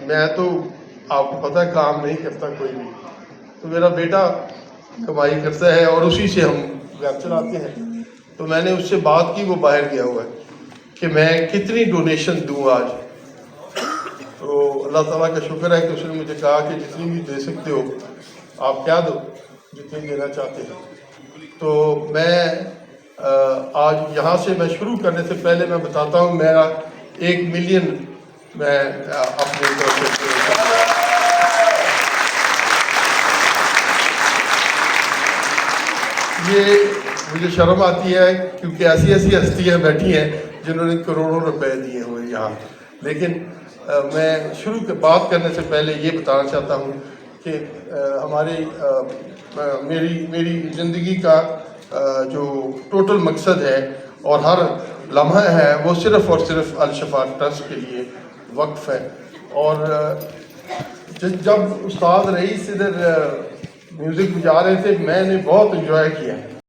میں تو آپ کو پتہ ہے کام نہیں کرتا کوئی بھی، تو میرا بیٹا کمائی کرتا ہے اور اسی سے ہم گھر چلاتے ہیں. تو میں نے اس سے بات کی، وہ باہر گیا ہوا ہے، کہ میں کتنی ڈونیشن دوں آج. تو اللہ تعالیٰ کا شکر ہے کہ اس نے مجھے کہا کہ جتنی بھی دے سکتے ہو آپ کیا دو، جتنی دینا چاہتے ہیں. تو میں آج یہاں سے میں شروع کرنے سے پہلے میں بتاتا ہوں میرا 1 ملین میں اپنی طرف سے یہ مجھے شرم آتی ہے کیونکہ ایسی ہستیاں بیٹھی ہیں جنہوں نے کروڑوں روپے دیے ہوئے یہاں. لیکن میں شروع بات کرنے سے پہلے یہ بتانا چاہتا ہوں کہ میری زندگی کا جو ٹوٹل مقصد ہے اور ہر لمحہ ہے وہ صرف اور صرف الشفا ٹرسٹ کے لیے وقف ہے. اور جب استاد رئیس ادھر میوزک بجا رہے تھے میں نے بہت انجوائے کیا.